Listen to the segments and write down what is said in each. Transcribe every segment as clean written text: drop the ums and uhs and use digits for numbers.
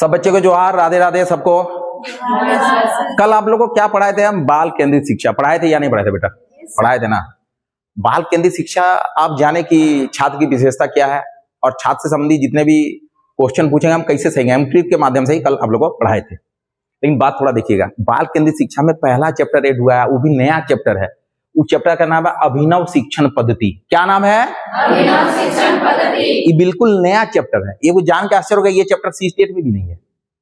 सब बच्चे को जोहार, राधे राधे सबको। कल आप लोगों को क्या पढ़ाए थे हम? बाल केंद्रित शिक्षा पढ़ाए थे या नहीं पढ़ाए थे बेटा? पढ़ाए थे ना। बाल केंद्रित शिक्षा आप जाने कि छात्र की विशेषता क्या है और छात्र से संबंधित जितने भी क्वेश्चन पूछेंगे हम कैसे सही, हम ट्रिक के माध्यम से ही कल आप लोगों को पढ़ाए थे। लेकिन बात थोड़ा देखिएगा, बाल केंद्रित शिक्षा में पहला चैप्टर ऐड हुआ है, वो भी नया चैप्टर है। उस चैप्टर का नाम है अभिनव शिक्षण पद्धति। क्या नाम है? अभिनव शिक्षण पद्धति। ये बिल्कुल नया चैप्टर है। ये वो जान के आश्चर्य होगा, ये चैप्टर सी स्टेट में भी नहीं है।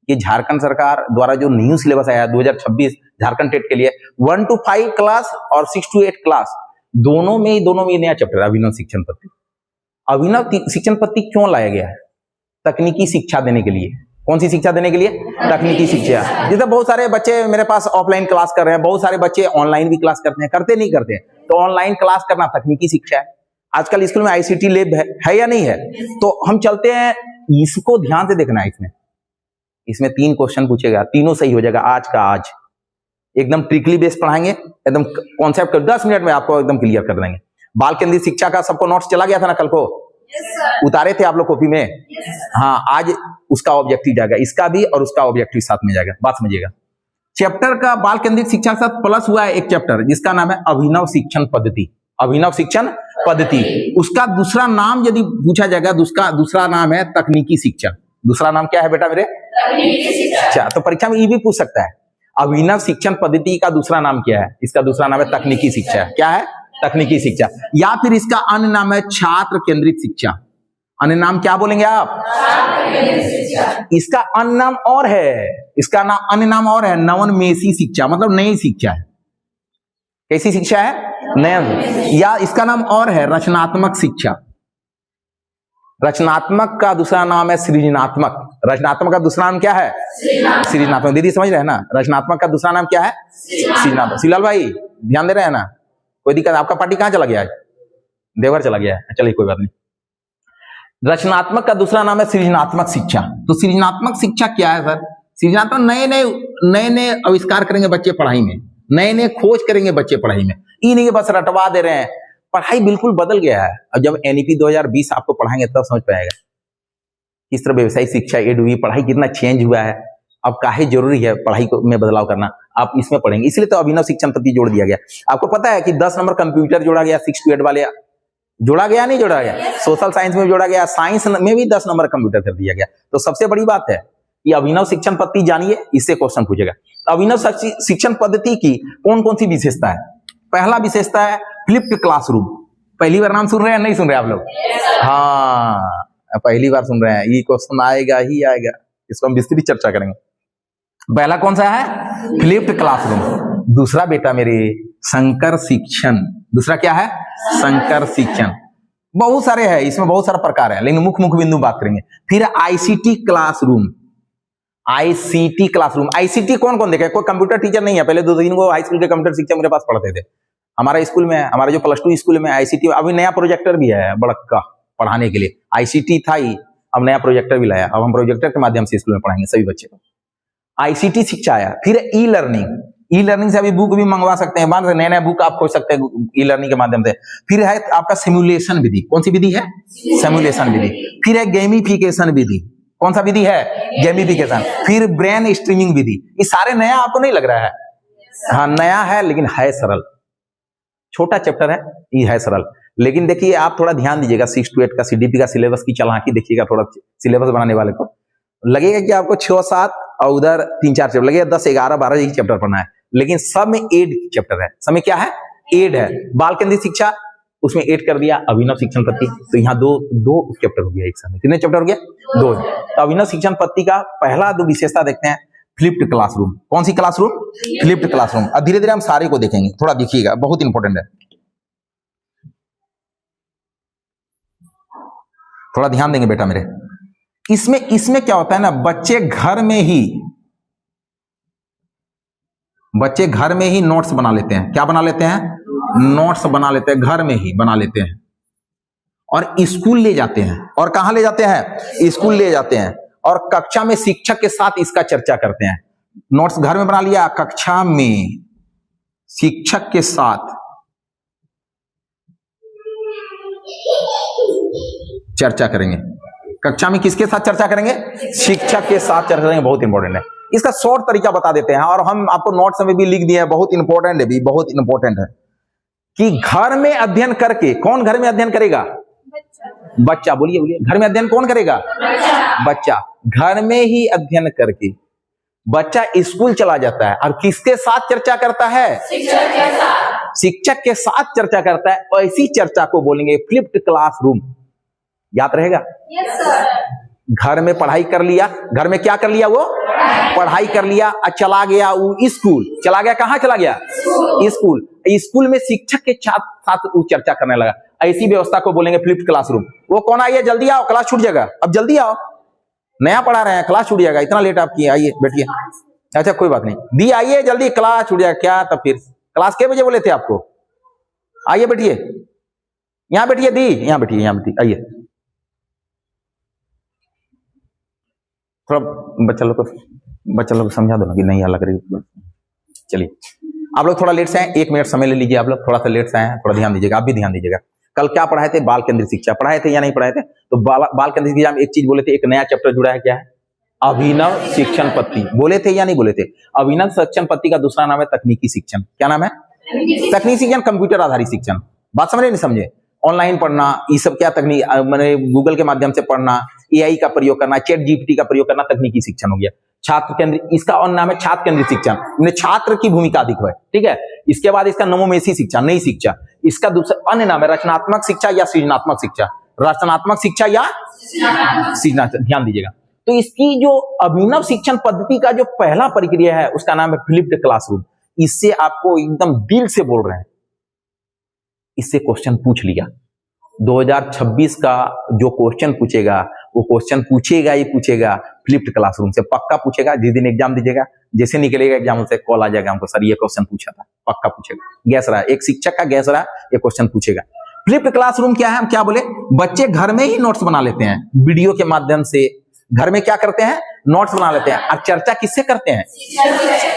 ये झारखंड सरकार द्वारा जो न्यू सिलेबस आया 2026 झारखंड टेट के लिए 1 to 5 क्लास और 6 to 8 क्लास दोनों में नया चैप्टर है अभिनव शिक्षण पद्धति। अभिनव शिक्षण पद्धति क्यों लाया गया है? तकनीकी शिक्षा देने के लिए। कौन सी शिक्षा देने के लिए? तकनीकी शिक्षा। जैसे बहुत सारे बच्चे मेरे पास ऑफलाइन क्लास कर रहे हैं, बहुत सारे बच्चे ऑनलाइन भी क्लास करते हैं, करते नहीं करते हैं। तो ऑनलाइन क्लास करना तकनीकी शिक्षा है। आजकल स्कूल में आईसीटी लैब है या नहीं है? तो हम चलते हैं, इसको ध्यान से देखना है। इसमें 3 क्वेश्चन पूछेगा, तीनों सही हो जाएगा आज का आज। एकदम ट्रिकली बेस पढ़ाएंगे, एकदम कॉन्सेप्ट 10 मिनट में आपको एकदम क्लियर कर देंगे। बाल केंद्रित शिक्षा का सबको नोट्स चला गया था ना कल को? उतारे थे आप लोग कॉपी में? हाँ, आज उसका ऑब्जेक्टिव जाएगा, इसका भी और उसका ऑब्जेक्टिव साथ में जाएगा। बात समझिएगा। चैप्टर का बाल केंद्रित शिक्षा के साथ प्लस हुआ है एक चैप्टर जिसका नाम है अभिनव शिक्षण पद्धति। अभिनव शिक्षण पद्धति, उसका दूसरा नाम यदि पूछा जाएगा, उसका दूसरा नाम है तकनीकी शिक्षा। दूसरा नाम क्या है बेटा मेरे? तकनीकी शिक्षा। अच्छा, तो परीक्षा में ये भी पूछ सकता है, अभिनव शिक्षण पद्धति का दूसरा नाम क्या है? इसका दूसरा नाम है तकनीकी शिक्षा। क्या है? तकनीकी शिक्षा। या फिर इसका अन्य नाम है छात्र केंद्रित शिक्षा। अन्य नाम क्या बोलेंगे आप? छात्र केंद्रित शिक्षा। इसका अन्य नाम और है, इसका नाम अन्य नाम और है नवोन्मेषी शिक्षा, मतलब नई शिक्षा है। कैसी शिक्षा है? नई। या इसका नाम और है रचनात्मक शिक्षा। रचनात्मक का दूसरा नाम है सृजनात्मक। रचनात्मक का दूसरा नाम क्या है? सृजनात्मक। दीदी समझ रहे हैं ना? रचनात्मक का दूसरा नाम क्या है? सृजनात्मक। शिवलाल भाई ध्यान दे रहे हैं ना? कोई दिक्कत? आपका पार्टी कहां चला गया है? देवघर चला गया है। चलिए कोई बात नहीं। रचनात्मक का दूसरा नाम है सृजनात्मक शिक्षा। तो सृजनात्मक शिक्षा क्या है सर? सृजनात्मक नए आविष्कार करेंगे बच्चे पढ़ाई में, नए खोज करेंगे बच्चे पढ़ाई में। ये नहीं बस रटवा दे रहे हैं। पढ़ाई बिल्कुल बदल गया है। अब जब एनईपी 2020 आपको पढ़ाएंगे तब समझ पाएगा किस तरह व्यवसायिक शिक्षा एड हुई, पढ़ाई कितना चेंज हुआ है, अब काहे जरूरी है पढ़ाई में बदलाव करना, आप इसमें पढ़ेंगे। इसलिए तो अभिनव शिक्षण पद्धति जोड़ दिया गया। आपको पता है कि 10 नंबर कंप्यूटर जोड़ा गया, 6 to 8 वाले जोड़ा गया नहीं जोड़ा गया? सोशल साइंस में जोड़ा गया, साइंस में भी 10 नंबर कंप्यूटर कर दिया गया। तो सबसे बड़ी बात है कि अभिनव शिक्षण पद्धति जानिए, इससे क्वेश्चन पूछेगा। अभिनव शिक्षण पद्धति की कौन कौन सी विशेषता है? पहला विशेषता है फ्लिप्ड क्लासरूम। पहली बार नाम सुन रहे हैं? नहीं सुन रहे आप लोग? हाँ, पहली बार सुन रहे हैं। ये क्वेश्चन आएगा ही आएगा, इसको हम विस्तृत चर्चा करेंगे। पहला कौन सा है? Flipped classroom. दूसरा बेटा मेरे संकर शिक्षण। दूसरा क्या है? संकर शिक्षण। बहुत सारे हैं, इसमें बहुत सारा प्रकार है, लेकिन मुख्य बिंदु बात करेंगे। फिर ICT classroom. ICT classroom, ICT कौन कौन देखे? कोई कंप्यूटर टीचर नहीं है। पहले 2-3 को हाई स्कूल के कंप्यूटर शिक्षक मेरे पास पढ़ते थे। हमारा स्कूल में, हमारा जो +2 स्कूल में आईसीटी, अभी नया प्रोजेक्टर भी है बड़का पढ़ाने के लिए। आईसीटी था ही, अब नया प्रोजेक्टर भी लाया। अब हम प्रोजेक्टर के माध्यम से स्कूल में पढ़ाएंगे सभी बच्चे को। आईसीटी शिक्षा आया। फिर ई लर्निंग से अभी बुक भी मंगवा सकते हैं, बाद में नए बुक आप खोज सकते हैं ई लर्निंग के माध्यम से। फिर है आपका सिमुलेशन विधि। कौन सी विधि है? सिमुलेशन विधि। फिर है गेमिफिकेशन विधि। कौन सा विधि है? गेमिफिकेशन। फिर ब्रेन स्ट्रीमिंग विधि। ये सारे नया आपको नहीं लग रहा है? हाँ नया है, लेकिन है सरल। छोटा चैप्टर है, ये है सरल। लेकिन देखिए आप थोड़ा ध्यान दीजिएगा, 6 to 8 का सीडीपी का सिलेबस की चालाकी देखिएगा। थोड़ा सिलेबस बनाने वाले को लगेगा कि आपको 6-7 और उधर 3-4 चैप्टर लगेगा, 10-11-12 ही चैप्टर पढ़ना है। लेकिन सब में एड चैप्टर है। सब में क्या है? एड है। बाल केंद्रित शिक्षा उसमें एड कर दिया अभिनव शिक्षण पद्धति। तो यहाँ दो चैप्टर हो गया एक समय। कितने चैप्टर हो गया? 2। तो अभिनव शिक्षण पद्धति का पहला 2 विशेषता देखते हैं, फ्लिप्ड क्लासरूम। कौन सी क्लासरूम? Flipped classroom. अब धीरे धीरे हम सारे को देखेंगे, थोड़ा देखिएगा, बहुत इंपॉर्टेंट है, थोड़ा ध्यान देंगे बेटा मेरे। इसमें क्या होता है ना, बच्चे घर में ही नोट्स बना लेते हैं। क्या बना लेते हैं? नोट्स बना लेते हैं, घर में ही बना लेते हैं और स्कूल ले जाते हैं। और कहां ले जाते हैं? स्कूल ले जाते हैं और कक्षा में शिक्षक के साथ इसका चर्चा करते हैं। नोट्स घर में बना लिया, कक्षा में शिक्षक के साथ चर्चा करेंगे। कक्षा में किसके साथ चर्चा करेंगे? शिक्षक के साथ चर्चा करेंगे। बहुत इंपॉर्टेंट है। इसका शॉर्ट तरीका बता देते हैं और हम आपको नोट्स में भी लिख दिए हैं, बहुत इंपॉर्टेंट है भी, बहुत इंपॉर्टेंट है कि घर में अध्ययन करके, कौन घर में अध्ययन करेगा? बच्चा। बोलिए बोलिए, घर में अध्ययन कौन करेगा? बच्चा। घर में ही अध्ययन करके बच्चा स्कूल चला जाता है और किसके साथ चर्चा करता है? शिक्षक के साथ। शिक्षक के साथ चर्चा करता है। ऐसी चर्चा को बोलेंगे फ्लिप्ड क्लासरूम। याद रहेगा? Yes sir. घर में पढ़ाई कर लिया, घर में क्या कर लिया? वो पढ़ाई कर लिया और चला गया वो स्कूल। चला गया कहां? चला गया स्कूल। स्कूल में शिक्षक के साथ वो चर्चा करने लगा। ऐसी व्यवस्था को बोलेंगे फ्लिप्ड क्लासरूम। वो कौन आइए, जल्दी आओ, क्लास छूट जाएगा, अब जल्दी आओ, नया पढ़ा रहे हैं, क्लास छूट जाएगा, इतना लेट आप किए, आइए बैठिए। अच्छा कोई बात नहीं, दी आइए जल्दी, क्लास छूट जाएगा। क्या तब फिर क्लास के बजे बोले थे आपको? आइए बैठिए, यहां बैठिए, दी यहां बैठिए, यहां बैठिए, आइए। थोड़ा बच्चा लोग को समझा दो ना कि नहीं लग रही। चलिए आप लोग थोड़ा लेट से आए, 1 मिनट समय ले लीजिए। आप लोग थोड़ा सा लेट से आए हैं, थोड़ा ध्यान दीजिएगा, आप भी ध्यान दीजिएगा। कल क्या पढ़ाए थे? बाल केंद्रित शिक्षा पढ़ाए थे या नहीं पढ़ाए थे? तो बाल केंद्रित शिक्षा में एक चीज बोले थे, एक नया चैप्टर जुड़ा है, क्या है? अभिनव शिक्षण पद्धति। बोले थे या नहीं बोले थे? अभिनव शिक्षण पद्धति का दूसरा नाम है तकनीकी शिक्षण। क्या नाम है? तकनीकी शिक्षण, कंप्यूटर आधारित शिक्षण। बात समझे नहीं समझे? ऑनलाइन पढ़ना, ये सब क्या तकनीक, मैंने गूगल के माध्यम से पढ़ना, एआई का प्रयोग करना, चैट जीपीटी का प्रयोग करना, तकनीकी शिक्षण हो गया। छात्र केंद्रित, इसका और नाम है छात्र केंद्रित शिक्षण। छात्र की भूमिका अधिक है, ठीक है। इसके बाद इसका नवोन्मेषी शिक्षा, नई शिक्षा। इसका दूसरा अन्य नाम है रचनात्मक शिक्षा या सृजनात्मक शिक्षा। रचनात्मक शिक्षा या सृजनात्मक, ध्यान दीजिएगा। तो इसकी जो अभिनव शिक्षण पद्धति का जो पहला प्रक्रिया है उसका नाम है फ्लिप्ड क्लासरूम। इससे आपको एकदम दिल से बोल रहे हैं, इससे क्वेश्चन पूछ लिया। 2026 का जो क्वेश्चन पूछेगा वो क्वेश्चन पूछेगा ही पूछेगा फ्लिप्ड क्लासरूम से, पक्का पूछेगा। जिस दिन एग्जाम दीजिएगा, जैसे निकलेगा एग्जाम से कॉल आ जाएगा हमको, सर ये क्वेश्चन पूछा था, पक्का पूछेगा। गैस रहा, एक शिक्षक का गैस रहा, ये क्वेश्चन पूछेगा। फ्लिप्ड क्लासरूम क्या है? हम क्या बोले, बच्चे घर में ही नोट्स बना लेते हैं, वीडियो के माध्यम से घर में क्या करते हैं? नोट्स बना लेते हैं। और चर्चा किससे करते हैं?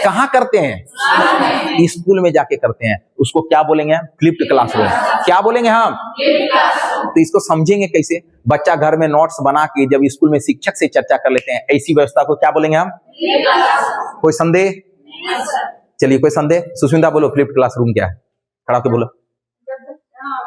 कहां करते हैं? स्कूल में जाके करते हैं। उसको क्या बोलेंगे? Flipped classroom. क्या बोलेंगे हम? तो इसको समझेंगे कैसे? बच्चा घर में नोट्स बना के जब स्कूल में शिक्षक से चर्चा कर लेते हैं, ऐसी व्यवस्था को क्या बोलेंगे हम? कोई संदेह? चलिए कोई संदेह? सुष्मिता बोलो, फ्लिप्ड क्लासरूम क्या है? खड़ा होकर बोलो।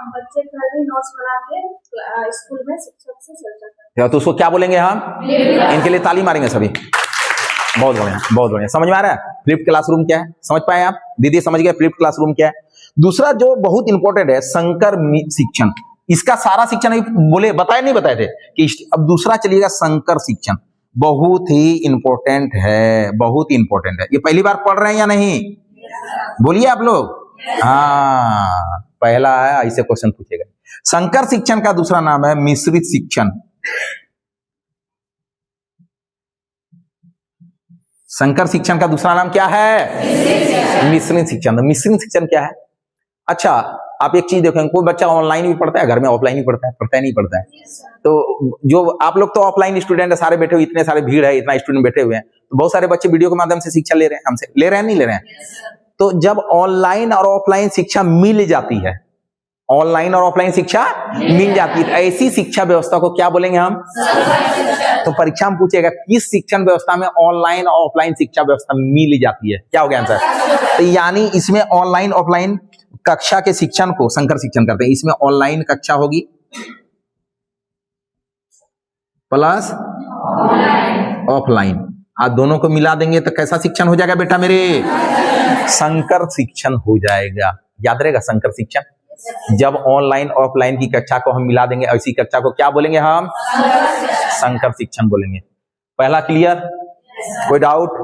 बच्चे घर में नोट्स बना के स्कूल में शिक्षक से चर्चा करते हैं, तो उसको क्या बोलेंगे हम? इनके लिए ताली मारेंगे सभी। बहुत बढ़िया, बहुत बढ़िया। समझ में आ रहा है फ्लिप्ड क्लासरूम क्या है? समझ पाए आप? दीदी समझ गए फ्लिप्ड क्लासरूम क्या है? दूसरा जो बहुत इंपॉर्टेंट है, संकर शिक्षण। इसका सारा शिक्षण अभी बोले बताए नहीं बताए थे कि अब दूसरा चलिएगा संकर शिक्षण। बहुत ही इंपॉर्टेंट है, बहुत इंपॉर्टेंट है। ये पहली बार पढ़ रहे हैं या नहीं? बोलिए आप लोग। हाँ, पहला है, ऐसे क्वेश्चन पूछेगा। संकर शिक्षण का दूसरा नाम है मिश्रित शिक्षण। संकर शिक्षण का दूसरा नाम क्या है? मिश्रित शिक्षण। मिश्रित शिक्षण क्या है? अच्छा आप एक चीज देखेंगे, कोई बच्चा ऑनलाइन भी पढ़ता है, घर में ऑफलाइन भी पढ़ता है, पढ़ता है नहीं पढ़ता है? तो जो आप लोग तो ऑफलाइन स्टूडेंट है, सारे बैठे हुए, इतने सारे भीड़ है, इतना स्टूडेंट बैठे हुए हैं, तो बहुत सारे बच्चे वीडियो के माध्यम से शिक्षा ले रहे हैं, हमसे ले रहे हैं, नहीं ले रहे हैं? तो जब ऑनलाइन और ऑफलाइन शिक्षा मिल जाती है, ऑनलाइन और ऑफलाइन शिक्षा मिल जाती है, ऐसी शिक्षा व्यवस्था को क्या बोलेंगे हम? तो परीक्षा में पूछेगा किस शिक्षण व्यवस्था में ऑनलाइन और ऑफलाइन शिक्षा व्यवस्था मिल जाती है? क्या हो गया आंसर? तो यानी इसमें ऑनलाइन ऑफलाइन कक्षा के शिक्षण को संकर शिक्षण करते हैं। इसमें ऑनलाइन कक्षा होगी प्लस ऑफलाइन, आज दोनों को मिला देंगे तो कैसा शिक्षण हो जाएगा बेटा मेरे? संकर शिक्षण हो जाएगा। याद रहेगा संकर शिक्षण। जब ऑनलाइन ऑफलाइन की कक्षा को हम मिला देंगे, ऐसी कक्षा को क्या बोलेंगे हम? संकर शिक्षण बोलेंगे। पहला क्लियर? कोई डाउट?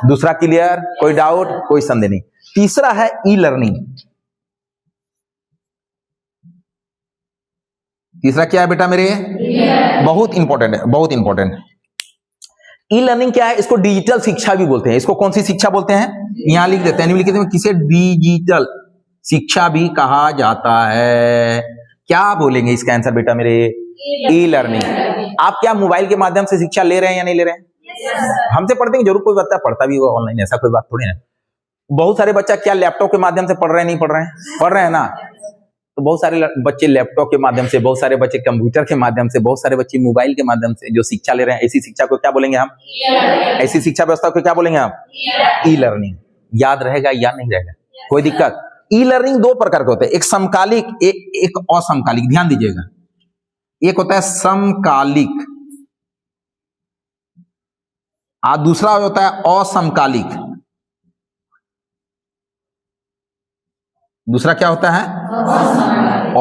दूसरा क्लियर? कोई डाउट? कोई संदेह नहीं। तीसरा है ई लर्निंग। तीसरा क्या है बेटा मेरे? बहुत इंपॉर्टेंट है, बहुत इंपॉर्टेंट। ई लर्निंग क्या है? इसको डिजिटल शिक्षा भी बोलते हैं। इसको कौन सी शिक्षा बोलते हैं? यहां लिख देते हैं, नहीं लिख देते हैं, किसे? डिजिटल शिक्षा भी कहा जाता है। क्या बोलेंगे इसका आंसर बेटा मेरे? E learning. आप क्या मोबाइल के माध्यम से शिक्षा ले रहे हैं या नहीं ले रहे हैं? हमसे पढ़ते हैं जरूर, कोई बच्चा पढ़ता भी होगा ऑनलाइन, ऐसा कोई बात थोड़ी है। बहुत सारे बच्चा क्या लैपटॉप के माध्यम से पढ़ रहे हैं, नहीं पढ़ रहे हैं? पढ़ रहे हैं ना। तो बहुत सारे बच्चे लैपटॉप के माध्यम से, बहुत सारे बच्चे कंप्यूटर के माध्यम से, बहुत सारे बच्चे मोबाइल के माध्यम से जो शिक्षा ले रहे हैं, ऐसी शिक्षा को क्या बोलेंगे हम? ऐसी शिक्षा व्यवस्था को क्या बोलेंगे हम? E learning. याद रहेगा या नहीं रहेगा? कोई दिक्कत? ई लर्निंग दो प्रकार के होते हैं, एक समकालिक, एक असमकालिक। ध्यान दीजिएगा, एक होता है समकालिक और दूसरा होता है असमकालिक। दूसरा क्या होता है?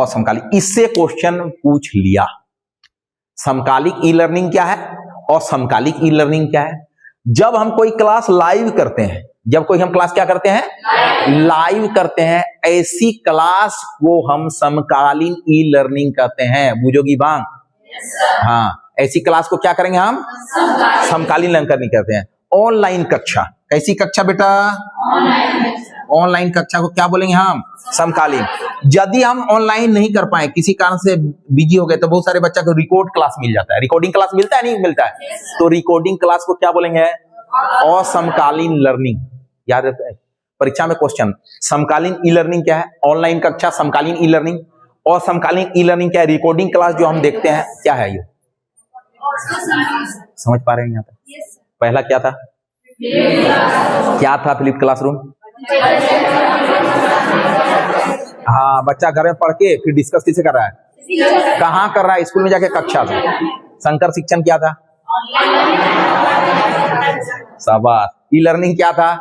असमकालिक। इससे क्वेश्चन पूछ लिया। समकालिक ई लर्निंग क्या है और समकालिक ई लर्निंग क्या है? जब हम कोई क्लास लाइव करते हैं, जब कोई हम क्लास क्या करते हैं? लाइव करते हैं, ऐसी क्लास को हम समकालीन ई लर्निंग कहते हैं। बुझोगी बांग? हाँ, ऐसी क्लास को क्या करेंगे हम? समकालीन लर्निंग कहते हैं। ऑनलाइन कक्षा, कैसी कक्षा बेटा? ऑनलाइन कक्षा को क्या बोलेंगे हम? समकालीन। यदि हम ऑनलाइन नहीं कर पाए, किसी कारण से बिजी हो गए, तो बहुत सारे बच्चा को रिकॉर्ड क्लास मिल जाता है। रिकॉर्डिंग क्लास मिलता है नहीं मिलता है? तो रिकॉर्डिंग क्लास को क्या बोलेंगे? असमकालीन लर्निंग। याद रखते हैं, परीक्षा में क्वेश्चन। समकालीन ई लर्निंग क्या है? ऑनलाइन कक्षा समकालीन ई लर्निंग। और समकालीन ई लर्निंग क्या है? रिकॉर्डिंग क्लास जो हम देखते हैं, क्या है ये? समझ पा रहे हैं यहाँ तक? पहला क्या था? क्या था फ्लिप क्लासरूम? हाँ, बच्चा घर में पढ़ के फिर डिस्कस किसे कर रहा है? कहाँ कर रहा है? स्कूल में जाके कक्षा से। संकर शिक्षण क्या था? शाबाश। ई लर्निंग क्या था?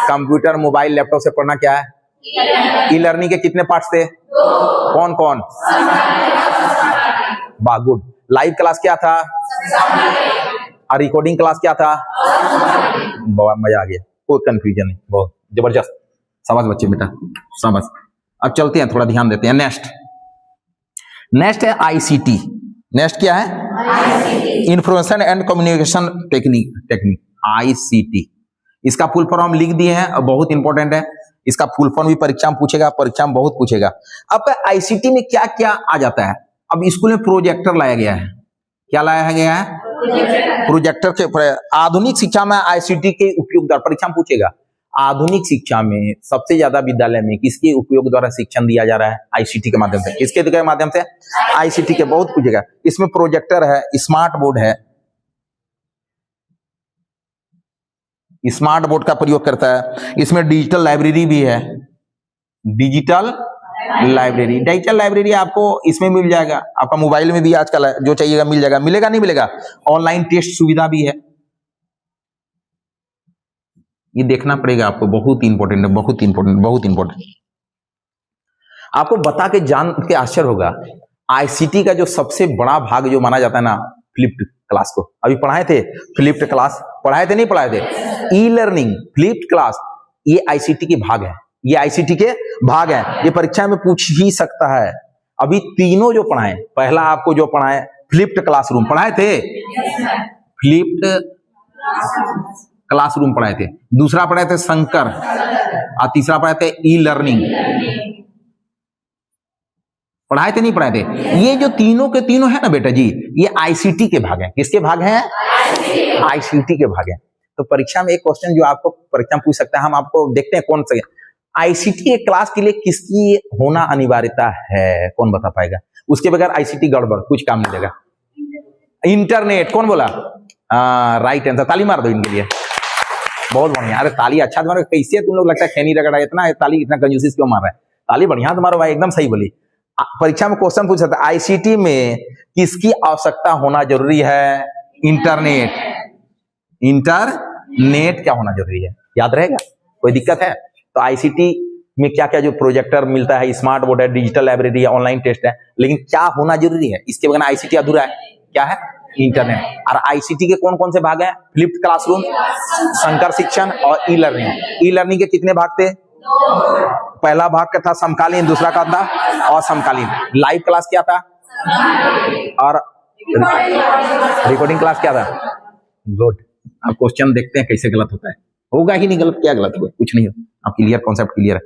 कंप्यूटर, मोबाइल, लैपटॉप से पढ़ना क्या है? ई लर्निंग के कितने पार्ट्स थे? कौन कौन? वाह, गुड। लाइव क्लास क्या था? और रिकॉर्डिंग क्लास क्या था? बहुत मजा आ गया, कोई कंफ्यूजन नहीं, बहुत जबरदस्त। समझ बच्चे बेटा, समझ। अब चलते हैं, थोड़ा ध्यान देते हैं। नेक्स्ट है आईसीटी। नेक्स्ट क्या है? Information and communication technique, ICT. इसका फुल फॉर्म हम लिख दिए हैं और बहुत इंपॉर्टेंट है। इसका फुल फॉर्म भी परीक्षा में पूछेगा, परीक्षा में बहुत पूछेगा। अब आईसीटी में क्या क्या आ जाता है? अब स्कूल में प्रोजेक्टर लाया गया है। क्या लाया गया है? प्रोजेक्टर के। आधुनिक शिक्षा में आईसीटी के उपयोग द्वारा, परीक्षा में पूछेगा, आधुनिक शिक्षा में सबसे ज्यादा विद्यालय में किसके उपयोग द्वारा शिक्षण दिया जा रहा है? आईसीटी के माध्यम से। किसके माध्यम से? आईसीटी के। बहुत पूछेगा। इसमें प्रोजेक्टर है, स्मार्ट बोर्ड है, स्मार्ट बोर्ड का प्रयोग करता है। इसमें डिजिटल लाइब्रेरी भी है। डिजिटल लाइब्रेरी आपको इसमें मिल जाएगा। आपका मोबाइल में भी आजकल जो चाहिएगा मिल जाएगा। मिलेगा नहीं मिलेगा? ऑनलाइन टेस्ट सुविधा भी है। ये देखना पड़ेगा आपको, बहुत इंपॉर्टेंट है, बहुत इंपॉर्टेंट। आपको बता के जान के आश्चर्य होगा, आईसीटी का जो सबसे बड़ा भाग जो माना जाता है ना, फ्लिप्ड क्लास को। अभी पढ़ाए थे फ्लिप्ड क्लास, पढ़ाए थे नहीं पढ़ाए थे? ई लर्निंग, फ्लिप्ड क्लास, ये आईसीटी के भाग है। ये आईसीटी के भाग है। ये परीक्षा में पूछ ही सकता है। अभी तीनों जो पढ़ाए, पहला आपको जो पढ़ाए फ्लिप्ड क्लासरूम पढ़ाए थे, फ्लिप्ड क्लासरूम पढ़ाए थे। दूसरा पढ़ाए थे संकर, और तीसरा पढ़ाए थे ई लर्निंग। पढ़ाए थे नहीं पढ़ाए थे? ये जो तीनों के तीनों है ना बेटा जी, ये आईसीटी के भाग हैं। किसके भाग हैं? आईसीटी के भाग हैं। तो परीक्षा में एक क्वेश्चन जो आपको परीक्षा में पूछ सकता है, हम आपको देखते हैं कौन से आईसीटी के क्लास के लिए किसकी होना अनिवार्यता है? कौन बता पाएगा? उसके बगैर आईसीटी गड़बड़, कुछ काम नहीं देगा। इंटरनेट। कौन बोला? Right answer. ताली मार दो इनके लिए, बहुत बढ़िया। अरे ताली अच्छा तुम्हारा। कैसे तुम लोग लगता है खैनी रगड़ा, इतना ताली इतना कंजूसी क्यों मार रहा है? ताली बढ़िया तुम्हारा भाई, एकदम सही बोली। परीक्षा में क्वेश्चन पूछ सकता है, आईसीटी में किसकी आवश्यकता होना जरूरी है? इंटरनेट। इंटरनेट क्या होना जरूरी है? याद रहेगा? कोई दिक्कत है? तो आईसीटी में क्या क्या जो प्रोजेक्टर मिलता है, स्मार्ट बोर्ड है, डिजिटल लाइब्रेरी है, ऑनलाइन टेस्ट है, लेकिन क्या होना जरूरी है? इसके बगैर आईसीटी अधूरा है। क्या है? इंटरनेट। और आईसीटी के कौन कौन से भाग हैं? फ्लिप्ड क्लासरूम, संकर शिक्षण और ई लर्निंग। ई लर्निंग के कितने भाग थे? पहला भाग का था समकालीन, दूसरा का था असमकालीन। लाइव क्लास क्या था? और रिकॉर्डिंग क्लास क्या था? गुड। अब क्वेश्चन देखते हैं कैसे गलत होता है। होगा ही नहीं गलत, क्या गलत होगा? कुछ नहीं होगा। अब क्लियर, कॉन्सेप्ट क्लियर है।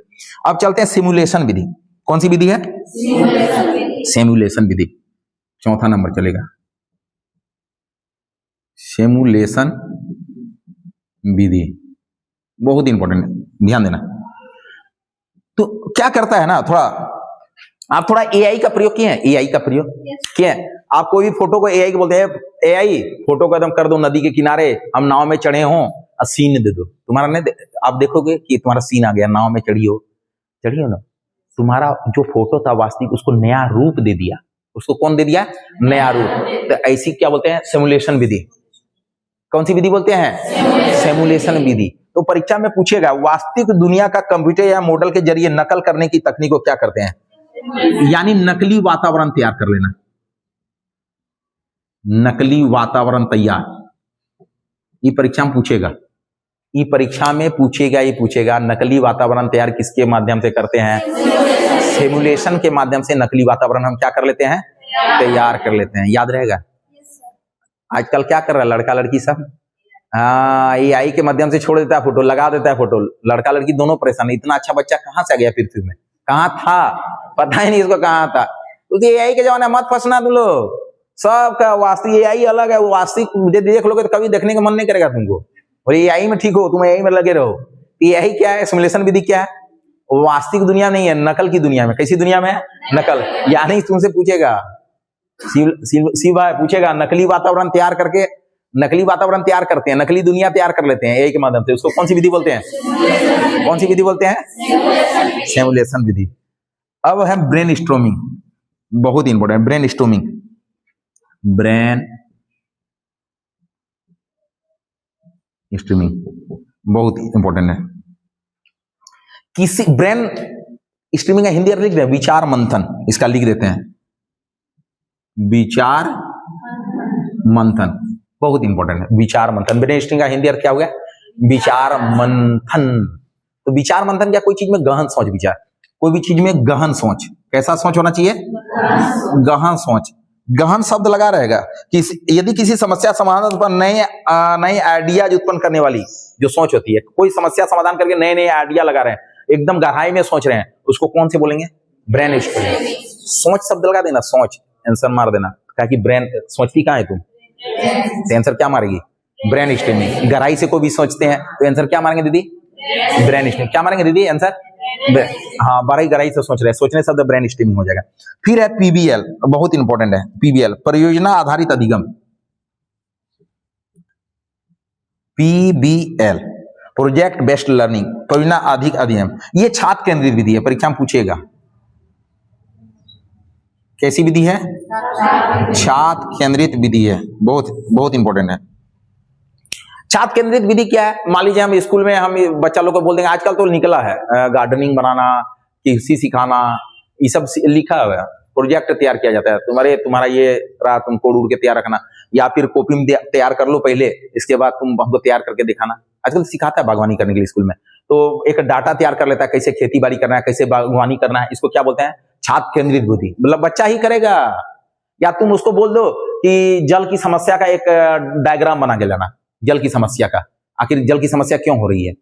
अब चलते हैं सिमुलेशन विधि। कौन सी विधि है? सिमुलेशन विधि। चौथा नंबर चलेगा, सिमुलेशन विधि, बहुत इंपॉर्टेंट है, ध्यान देना। तो क्या करता है ना, थोड़ा आप थोड़ा एआई का प्रयोग किए हैं, एआई का प्रयोग किए हैं। आप कोई भी फोटो को एआई को बोलते हैं, एआई फोटो को एकदम कर दो नदी के किनारे, हम नाव में चढ़े हों और सीन दे दो, तुम्हारा नहीं, आप देखोगे कि तुम्हारा सीन आ गया, नाव में चढ़ी हो ना, तुम्हारा जो फोटो था वास्तविक उसको नया रूप दे दिया। उसको कौन दे दिया? नया रूप। तो ऐसी क्या बोलते हैं? सिमुलेशन विधि। कौन सी विधि बोलते हैं? सिमुलेशन विधि। तो परीक्षा में पूछेगा वास्तविक दुनिया का कंप्यूटर या मॉडल के जरिए नकल करने की तकनीक को क्या करते हैं? यानी नकली वातावरण तैयार कर लेना, नकली वातावरण तैयार। ये परीक्षा में पूछेगा, ये परीक्षा में पूछेगा, ये पूछेगा नकली वातावरण तैयार किसके माध्यम से करते हैं? सिमुलेशन के माध्यम से नकली वातावरण हम क्या कर लेते हैं? तैयार कर लेते हैं। याद रहेगा? आजकल क्या कर रहा है लड़का लड़की सब? एआई के माध्यम से छोड़ देता है फोटो, लगा देता है फोटो, लड़का लड़की दोनों परेशान। इतना अच्छा बच्चा कहां से आ गया पृथ्वी में? कहां था पता ही नहीं इसको, कहां था। क्योंकि एआई के जमाने मत फंसना तुम लोग, सबका वास्तविक एआई अलग है, वो वास्तविक मुझे देख लोगे तो कभी देखने का मन नहीं करेगा तुमको। और एआई में ठीक हो, तुम एआई में लगे रहो। एआई क्या है? सिमुलेशन विधि क्या है? वास्तविक दुनिया नहीं है, नकल की दुनिया में। कैसी दुनिया में? नकल। यानी तुमसे पूछेगा, शिवा पूछेगा नकली वातावरण तैयार करके, नकली वातावरण तैयार करते हैं, नकली दुनिया तैयार कर लेते हैं एआई के माध्यम से। उसको कौन सी विधि बोलते हैं? कौन सी विधि बोलते हैं? सिमुलेशन विधि। अब है ब्रेन स्टॉर्मिंग, बहुत important. Brain storming, brain storming बहुत इंपॉर्टेंट है। किसी ब्रेन स्टॉर्मिंग का हिंदी लिख दें, विचार मंथन, इसका लिख देते हैं विचार मंथन, बहुत इंपॉर्टेंट है विचार मंथन। ब्रेन स्टॉर्मिंग का हिंदी अर्थ क्या हो गया? विचार मंथन। तो विचार मंथन क्या? कोई चीज में गहन सोच विचार, कोई भी चीज में गहन सोच। कैसा सोच होना चाहिए? गहन सोच। गहन शब्द लगा रहेगा कि यदि किसी समस्या समाधान पर नए आइडियाज उत्पन्न करने वाली जो सोच होती है, कोई समस्या समाधान करके नए नए आइडिया लगा रहे हैं, एकदम गहराई में सोच रहे हैं, उसको कौन से बोलेंगे? Brain storming. सोच शब्द लगा देना, सोच, आंसर मार देना। कहा कि ब्रेन सोचती कहां है तुम? तो आंसर क्या मारेगी? Brain storming. गहराई से कोई भी सोचते हैं तो आंसर क्या मारेंगे दीदी? Brain storming. क्या मारेंगे दीदी आंसर? हाँ, बड़ा ही गहराई से सोच रहे हैं, सोचने शब्द ब्रेन स्टॉर्मिंग हो जाएगा। फिर है पीबीएल, बहुत इंपॉर्टेंट है पीबीएल, परियोजना आधारित अधिगम। पीबीएल, प्रोजेक्ट बेस्ड लर्निंग, परियोजना आधारित अधिगम। ये छात्र केंद्रित विधि है, परीक्षा में पूछेगा। कैसी विधि है? छात्र केंद्रित विधि है, बहुत बहुत इंपॉर्टेंट है। छात्र केंद्रित विधि क्या है? मान लीजिए हम स्कूल में हम बच्चा लोग को बोल देंगे, आजकल तो निकला है गार्डनिंग बनाना, कृषि सिखाना, ये सब लिखा हुआ है, प्रोजेक्ट तैयार किया जाता है। तुम्हारा ये रहा, तुम कोड उड़ के तैयार रखना, या फिर कॉपी में तैयार कर लो पहले, इसके बाद तुम हमको तैयार करके दिखाना। आजकल सिखाता है बागवानी करने के लिए स्कूल में, तो एक डाटा तैयार कर लेता है, कैसे खेती बाड़ी करना है, कैसे बागवानी करना है। इसको क्या बोलते हैं? छात्र केंद्रित विधि। मतलब बच्चा ही करेगा, या तुम उसको बोल दो कि जल की समस्या का एक डायग्राम बना के लाना, जल की समस्या का, आखिर जल की समस्या क्यों हो रही है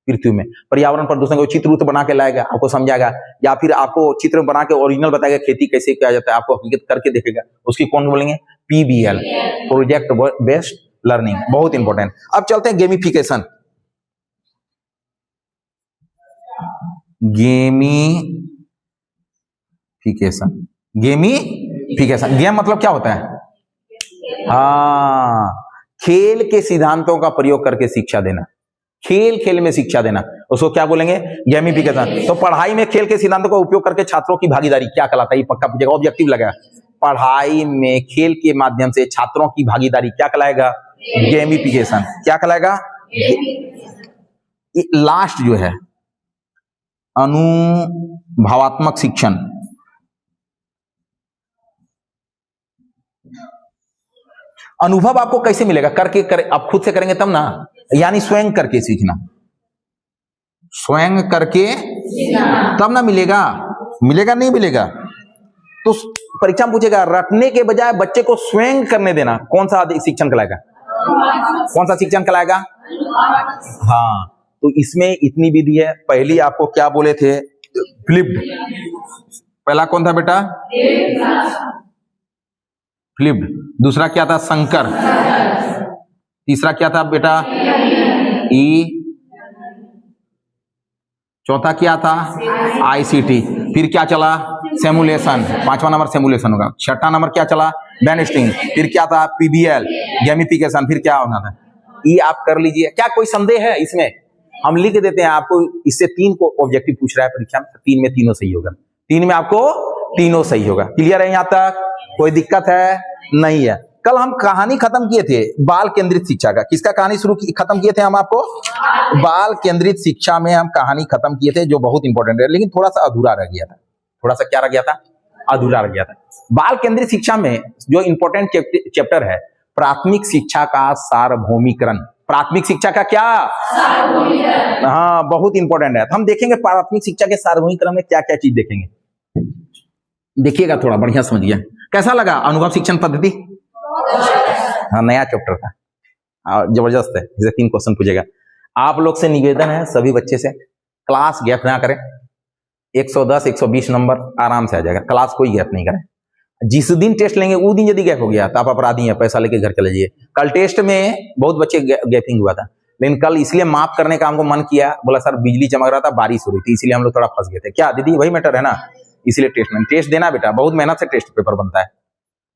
पृथ्वी में, पर्यावरण प्रदूषण को चित्र बना के लाएगा, आपको समझाएगा, या फिर आपको चित्र बना के ओरिजिनल बताएगा खेती कैसे किया जाता है, आपको हकीकत करके देखेगा। उसकी कौन बोलेंगे? पीबीएल, प्रोजेक्ट बेस्ड लर्निंग, बहुत इंपॉर्टेंट। अब चलते हैं गेमिफिकेशन। गेमिफिकेशन, गेम मतलब क्या होता है? हाँ, खेल के सिद्धांतों का प्रयोग करके शिक्षा देना, खेल में शिक्षा देना, उसको क्या बोलेंगे? गेमिफिकेशन। तो पढ़ाई में खेल के सिद्धांतों का उपयोग करके छात्रों की भागीदारी क्या कहलाता है? ये पक्का पूछेगा, ऑब्जेक्टिव लगा। पढ़ाई में खेल के माध्यम से छात्रों की भागीदारी क्या कहलाएगा? गेमिफिकेशन। क्या कहलाएगा? लास्ट जो है अनुभवात्मक शिक्षण। अनुभव आपको कैसे मिलेगा? आप खुद से करेंगे तब ना, यानी स्वयं करके सीखना, स्वयं करके तब ना मिलेगा, नहीं मिलेगा। तो परीक्षा में पूछेगा, रटने के बजाय बच्चे को स्वयं करने देना, कौन सा शिक्षण कहलाएगा? कौन सा शिक्षण कहलाएगा? हाँ, तो इसमें इतनी विधि है। पहली आपको क्या बोले थे? फ्लिप्ड। पहला कौन था बेटा? फ्लिप्ड। दूसरा क्या था? संकर। तीसरा क्या था बेटा? चौथा क्या था? आईसीटी। फिर क्या चला? सिमुलेशन, 5वां नंबर सिमुलेशन होगा। 6ठा नंबर क्या चला? बैनस्टिंग। फिर क्या था? PBL, gamification. फिर क्या होना था? ये आप कर लीजिए। क्या कोई संदेह है इसमें? हम लिख देते हैं आपको, इससे 3 को ऑब्जेक्टिव पूछ रहा है परीक्षा में, 3 में तीनों सही होगा। 3 में आपको तीनों सही होगा। क्लियर है? यहां तक कोई दिक्कत है? नहीं है। कल हम कहानी खत्म किए थे बाल केंद्रित शिक्षा का। किसका कहानी खत्म किए थे हम? आपको बाल केंद्रित शिक्षा में हम कहानी खत्म किए थे, जो बहुत इंपॉर्टेंट है, लेकिन थोड़ा सा अधूरा रह गया था। थोड़ा सा क्या रह गया था? अधूरा रह गया था। बाल केंद्रित शिक्षा में जो इंपॉर्टेंट चैप्टर है, प्राथमिक शिक्षा का सार्वभौमिकरण। प्राथमिक शिक्षा का क्या? सार्वभौमिकरण। हाँ, बहुत इंपॉर्टेंट है। हम देखेंगे प्राथमिक शिक्षा के सार्वभौमिकरण में क्या क्या चीज देखेंगे। देखिएगा, थोड़ा बढ़िया समझिए। कैसा लगा अनुभव शिक्षण पद्धति? हाँ, नया चैप्टर था, जबरदस्त है। इसे 3 क्वेश्चन पूछेगा। आप लोग से निवेदन है, सभी बच्चे से, क्लास गैप ना करें। 110 120 नंबर आराम से आ जाएगा। क्लास कोई गैप नहीं करें। जिस दिन टेस्ट लेंगे वो दिन यदि गैप हो गया तो आप अपराधी हैं, पैसा लेके घर चले जाइए। कल टेस्ट में बहुत बच्चे गैपिंग हुआ था, लेकिन कल इसलिए माफ करने का हमको मन किया। बोला सर बिजली चमक रहा था, बारिश हो रही थी, इसलिए हम लोग थोड़ा फंस गए थे। क्या दीदी, वही मैटर है ना? इसलिए टेस्ट देना बेटा, बहुत मेहनत से टेस्ट पेपर बनता है,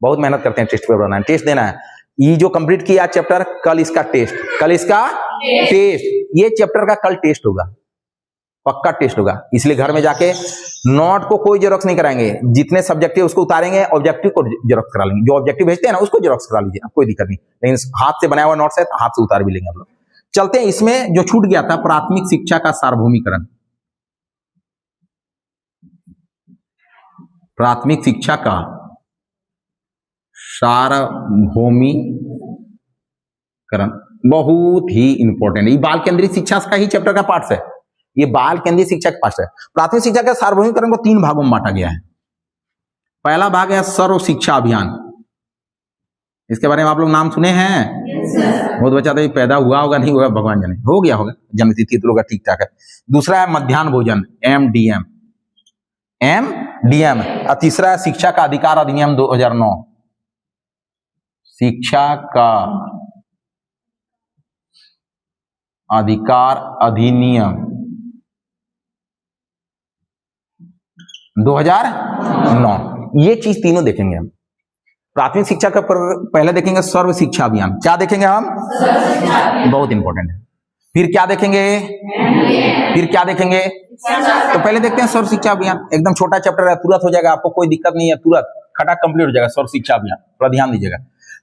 बहुत मेहनत करते हैं टेस्ट पेपर बनाना, टेस्ट देना है। ये जो कंप्लीट किया चैप्टर, कल इसका टेस्ट, कल इसका टेस्ट, ये चैप्टर का कल टेस्ट होगा, पक्का टेस्ट होगा। इसलिए घर में जाके नोट को कोई जेरोक्स नहीं कराएंगे, जितने सब्जेक्टिव उसको उतारेंगे, ऑब्जेक्टिव को जेरोक्स करा लेंगे। जो ऑब्जेक्टिव भेजते हैं ना उसको जेरोक्स करा लीजिए, कोई दिक्कत नहीं। लेकिन हाथ से बनाया हुआ नोट्स है तो हाथ से उतार भी लेंगे आप लोग। चलते हैं, इसमें जो छूट गया था प्राथमिक शिक्षा का सार्वभौमिकरण। प्राथमिक शिक्षा का सार्वभौमिकरण बहुत ही इंपॉर्टेंट है। ये बाल केंद्रित शिक्षा का ही चैप्टर का पार्ट है। ये बाल केंद्रित शिक्षा का पार्ट है। प्राथमिक शिक्षा के सार्वभौमिकरण को 3 भागों में बांटा गया है। पहला भाग है सर्व शिक्षा अभियान। इसके बारे में आप लोग नाम सुने हैं? बहुत बच्चा तो पैदा हुआ होगा, नहीं होगा भगवान जाने, हो गया होगा, जन्म तिथि तो लोग ठीक ठाक है। दूसरा है मध्याह्न भोजन, MDM। और तीसरा है शिक्षा का अधिकार अधिनियम 2009। शिक्षा का अधिकार अधिनियम 2009। ये चीज तीनों देखेंगे हम। प्राथमिक शिक्षा का पहले देखेंगे सर्व शिक्षा अभियान। क्या देखेंगे हम? बहुत इंपॉर्टेंट है। फिर क्या देखेंगे? फिर क्या देखेंगे? तो पहले देखते हैं सर्व शिक्षा अभियान। एकदम छोटा चैप्टर है, तुरंत हो जाएगा, आपको कोई दिक्कत नहीं है, तुरंत खटा कंप्लीट हो जाएगा। सर्व शिक्षा अभियान थोड़ा ध्यान दीजिएगा।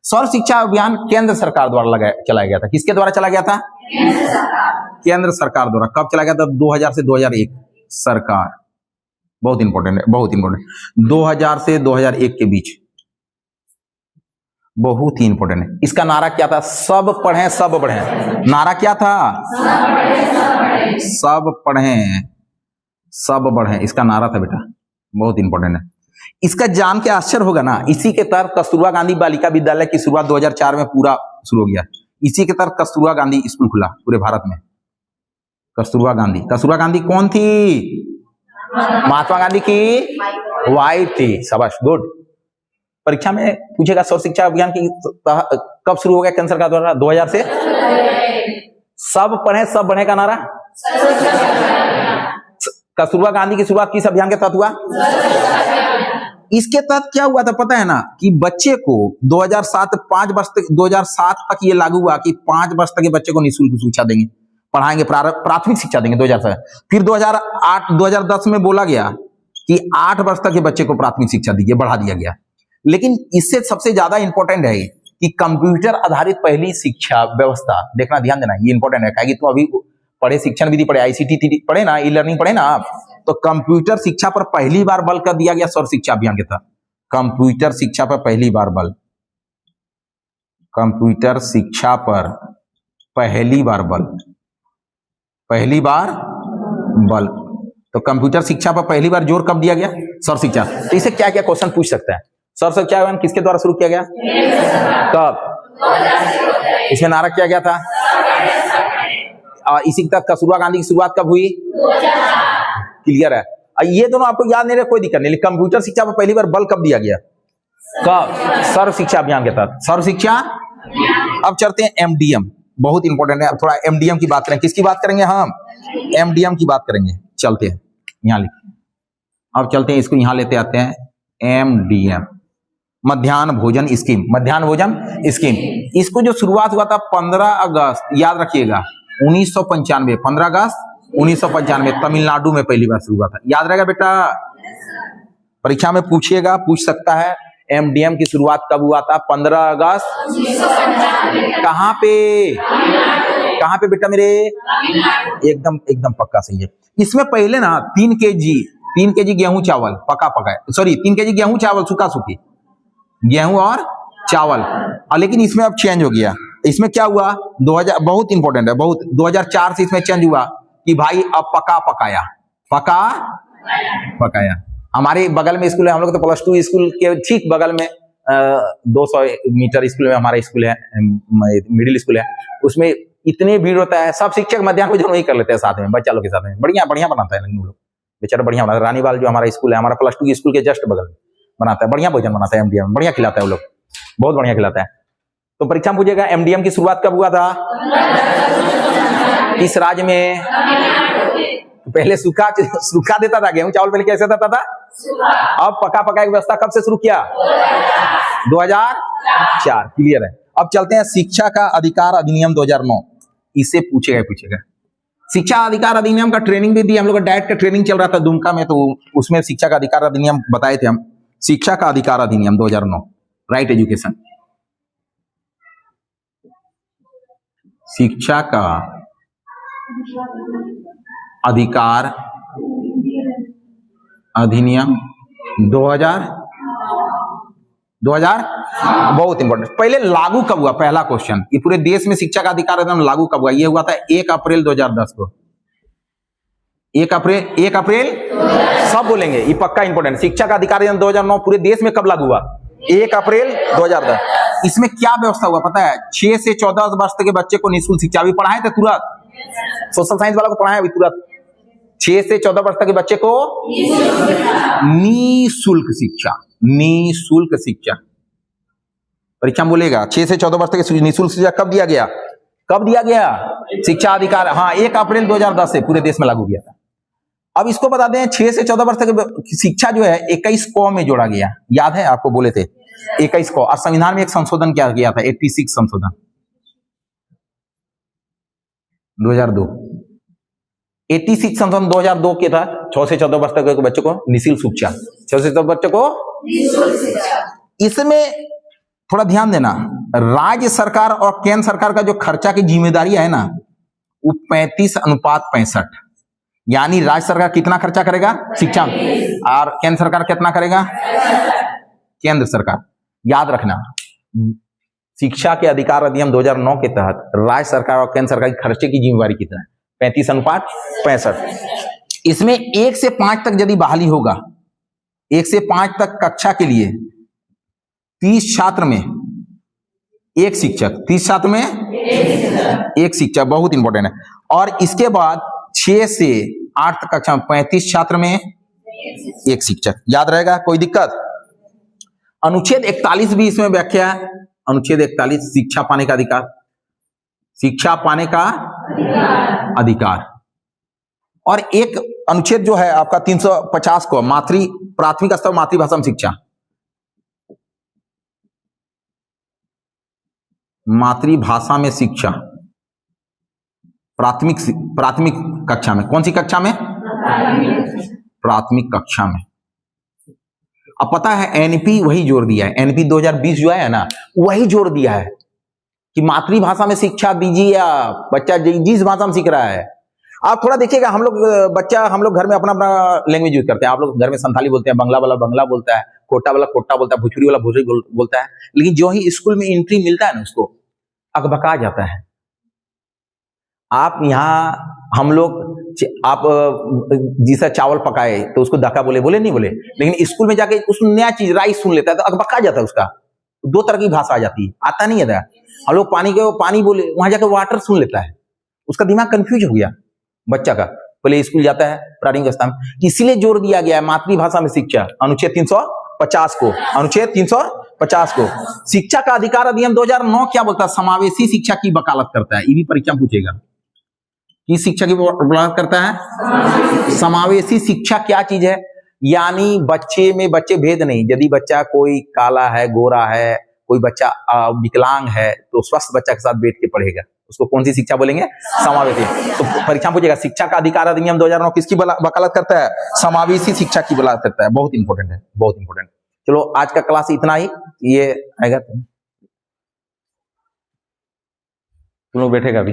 सर्व शिक्षा अभियान केंद्र सरकार द्वारा चलाया गया था। किसके द्वारा चला गया था? केंद्र सरकार द्वारा। कब चला गया था? 2000 से 2001 सरकार। बहुत इंपॉर्टेंट है, बहुत इंपॉर्टेंट। 2000 से 2001 के बीच, बहुत ही इंपॉर्टेंट है। इसका नारा क्या था? सब पढ़ें सब बढ़ें। नारा क्या था? सब पढ़ें सब बढ़ें। इसका नारा था बेटा, बहुत इंपॉर्टेंट है। इसका जान के आश्चर्य होगा ना, इसी के तहत कस्तूरबा गांधी बालिका विद्यालय की शुरुआत 2004 में पूरा शुरू हो गया। इसी के तहत कस्तूरबा गांधी स्कूल खुला पूरे भारत में। कस्तूरबा गांधी कौन थी? महात्मा गांधी की वाइफ थी। शाबाश, गुड। परीक्षा में पूछेगा सर्व शिक्षा अभियान की कब शुरू हो गया केंद्र सरकार द्वारा? 2000 से। सब पढ़े सब बढ़े का नारा। कस्तूरबा गांधी की शुरुआत किस अभियान के तहत हुआ? इसके तहत क्या हुआ था पता है ना, कि बच्चे को 2007 5 वर्ष तक, 2007 तक ये लागू हुआ कि 5 वर्ष तक के बच्चे को निःशुल्क शिक्षा देंगे, पढ़ाएंगे, प्राथमिक शिक्षा देंगे 2007। फिर 2008 2010 में बोला गया कि 8 वर्ष तक के बच्चे को प्राथमिक शिक्षा दीजिए, बढ़ा दिया गया। लेकिन इससे सबसे ज्यादा इंपॉर्टेंट है कि कंप्यूटर आधारित पहली शिक्षा व्यवस्था, देखना ध्यान देना, ये इंपॉर्टेंट है। कि तुम अभी पढ़े, शिक्षण विधि पढ़े, ICT पढ़े ना, ई लर्निंग पढ़े ना आप, तो कंप्यूटर शिक्षा पर पहली बार बल कर दिया गया सर्व शिक्षा अभियान के तहत। कंप्यूटर शिक्षा पर पहली बार बल, कंप्यूटर शिक्षा पर पहली बार बल, पहली बार बल। तो कंप्यूटर शिक्षा पर पहली बार जोर कब दिया गया? सर्व शिक्षा। तो इसे क्या क्या क्वेश्चन पूछ सकता है? सर्व शिक्षा अभियान किसके द्वारा शुरू किया गया? कब? इसमें नारा किया गया था? इसी के तहत कस्तूरबा गांधी की शुरुआत कब हुई? क्लियर है? ये दोनों आपको याद नहीं रहे कोई दिक्कत नहीं, लेकिन कंप्यूटर शिक्षा पर पहली बार बल कब दिया गया? कब? सर्व शिक्षा अभियान के तहत। सर्व शिक्षा। अब चलते हैं MDM, बहुत इंपॉर्टेंट है। थोड़ा MDM की बात करें। किसकी बात करेंगे हम? MDM की बात करेंगे। चलते हैं यहाँ लिखते हैं। अब चलते हैं इसको यहाँ लेते आते हैं MDM, मध्याह्न भोजन स्कीम। मध्याह्न भोजन स्कीम, इसको जो शुरुआत हुआ था 15 अगस्त, याद रखिएगा 1995, 15 अगस्त 1995 तमिलनाडु में पहली बार शुरू हुआ था। याद रहेगा बेटा, परीक्षा में पूछिएगा, पूछ सकता है MDM की शुरुआत कब हुआ था? 15 अगस्त 1995। कहाँ पे बेटा मेरे? एकदम पक्का सही है। इसमें पहले ना 3 केजी गेहूं चावल पका पकाए, सॉरी 3 केजी गेहूं चावल सूखा सूखी, गेहूं और चावल। लेकिन इसमें अब चेंज हो गया। इसमें क्या हुआ? 2000, बहुत इंपॉर्टेंट है, बहुत 2004 से इसमें चेंज हुआ कि भाई अब पका पकाया। हमारे बगल में स्कूल है, हम लोग तो +2 स्कूल के ठीक बगल में 200 मीटर स्कूल में हमारा स्कूल है, मिडिल स्कूल है। उसमें इतने भीड़ होता है, सब शिक्षक मध्याह्न भोजन वही कर लेते हैं साथ में, बच्चा लोग के साथ में। बढ़िया बनाता है लोग, बेचारा बढ़िया बनाता है। रानीवाल जो हमारा स्कूल है, हमारा +2 स्कूल के जस्ट बगल में बनाता है, बढ़िया भोजन बनाता है MDM, बढ़िया खिलाता है वो लोग, बहुत बढ़िया खिलाता है। तो परीक्षा में पूछेगा MDM की शुरुआत कब हुआ था? किस राज्य में? पहले सूखा देता था गेहूं चावल, पहले कैसे देता था? अब पका की व्यवस्था कब से शुरू किया? 2004। क्लियर है। अब चलते हैं शिक्षा का अधिकार अधिनियम 2009, इससे पूछेगा। शिक्षा अधिकार अधिनियम का ट्रेनिंग भी दी हम लोग, डायरेक्ट का ट्रेनिंग चल रहा था दुमका में, तो उसमें शिक्षा का अधिकार अधिनियम बताए थे हम। शिक्षा का अधिकार अधिनियम 2009, राइट एजुकेशन, शिक्षा का अधिकार अधिनियम 2000 बहुत इंपॉर्टेंट। पहले लागू कब हुआ? पहला क्वेश्चन, ये पूरे देश में शिक्षा का अधिकार अधिनियम लागू कब हुआ? ये हुआ था 1 अप्रैल 2010 को। 1 अप्रैल सब बोलेंगे, ये पक्का इंपॉर्टेंट। शिक्षा का अधिकार अधिनियम 2009 पूरे देश में कब लागू हुआ? 1 अप्रैल 2010। इसमें क्या व्यवस्था हुआ पता है? 6 से 14 वर्ष तक के बच्चे को निःशुल्क शिक्षा, अभी पढ़ाए थे तुरंत, सोशल साइंस वाला को पढ़ाए अभी तुरंत। 6 से 14 वर्ष तक के बच्चे को निःशुल्क शिक्षा। परीक्षा में बोलेगा 6 से 14 वर्ष तक निःशुल्क शिक्षा कब दिया गया? शिक्षा अधिकार, हाँ 1 अप्रैल 2010 से पूरे देश में लागू किया था। अब इसको बता दें, 6 से 14 वर्ष तक शिक्षा जो है 21 क में जोड़ा गया, याद है आपको, बोले थे 21 क। और संविधान में एक संशोधन किया गया था, 86 संशोधन 2002, 86 संशोधन 2002 के था। 6 से 14 वर्ष तक के बच्चों को निःशुल्क शिक्षा, 6 से 14 बच्चों को निःशुल्क शिक्षा। इसमें थोड़ा ध्यान देना, राज्य सरकार और केंद्र सरकार का जो खर्चा की जिम्मेदारी है ना, वो 35:65, यानी राज्य सरकार कितना खर्चा करेगा शिक्षा में, और केंद्र सरकार कितना करेगा? केंद्र सरकार। याद रखना, शिक्षा के अधिकार अधिनियम 2009 के तहत राज्य सरकार और केंद्र सरकार की खर्चे की जिम्मेदारी कितना है? 35:65। इसमें 1 से 5 तक यदि बहाली होगा, 1 से 5 तक कक्षा के लिए 30 छात्र में 1 शिक्षक, 30 छात्र में 1 शिक्षक, बहुत इंपॉर्टेंट है। और इसके बाद 6 से 8 तक कक्षा में 35 छात्र में 1 शिक्षक। याद रहेगा, कोई दिक्कत? अनुच्छेद 41 भी इसमें व्याख्या है। अनुच्छेद 41, शिक्षा पाने का अधिकार, शिक्षा पाने का अधिकार। और एक अनुच्छेद जो है आपका 350 को, प्राथमिक स्तर मातृभाषा में शिक्षा, मातृभाषा में शिक्षा, प्राथमिक कक्षा में। कौन सी कक्षा में? प्राथमिक कक्षा में। अब पता है एनपी वही जोर दिया है, एनपी 2020 जो है ना, वही जोर दिया है कि मातृभाषा में शिक्षा दीजिए, या बच्चा जिस भाषा में सीख रहा है। आप थोड़ा देखिएगा, हम लोग घर में अपना लैंग्वेज यूज करते हैं। आप लोग घर में संथाली बोलते हैं, बंगला वाला बंगला बोलता है, कोटा वाला कोटा बोलता है, भोजपुरी वाला भोजपुरी बोलता है। लेकिन जो ही स्कूल में एंट्री मिलता है ना, उसको अकबका जाता है। आप यहाँ आप जिसे चावल पकाए तो उसको दका बोले नहीं बोले, लेकिन स्कूल में जाके उस नया चीज राइस सुन लेता है तो अकबका जाता है। उसका 2 तरह की भाषा आ जाती है, आता नहीं है। हम लोग पानी बोले, वहां जाकर वाटर सुन लेता है, उसका दिमाग कंफ्यूज हो गया बच्चा का। पहले स्कूल जाता है प्रारंभिक अवस्था में, इसीलिए जोर दिया गया है मातृभाषा में शिक्षा, अनुच्छेद 350 को, अनुच्छेद 350 को। शिक्षा का अधिकार अधिनियम 2009 क्या बोलता है? समावेशी शिक्षा की वकालत करता है। ये भी परीक्षा में पूछेगा। किस शिक्षा की बात करता है? समावेशी शिक्षा क्या चीज है? यानी बच्चे में बच्चे भेद नहीं। यदि बच्चा कोई काला है, गोरा है, कोई बच्चा विकलांग है, तो स्वस्थ बच्चा के साथ बैठ के पढ़ेगा, उसको कौन सी शिक्षा बोलेंगे? समावेशी। तो परीक्षा में पूछेगा शिक्षा का अधिकार अधिनियम 2009 किसकी वकालत करता है? समावेशी शिक्षा की वकालत करता है। बहुत इंपॉर्टेंट है, बहुत इंपॉर्टेंट। चलो आज का क्लास इतना ही। ये आएगा, तुम लोग बैठेगा अभी।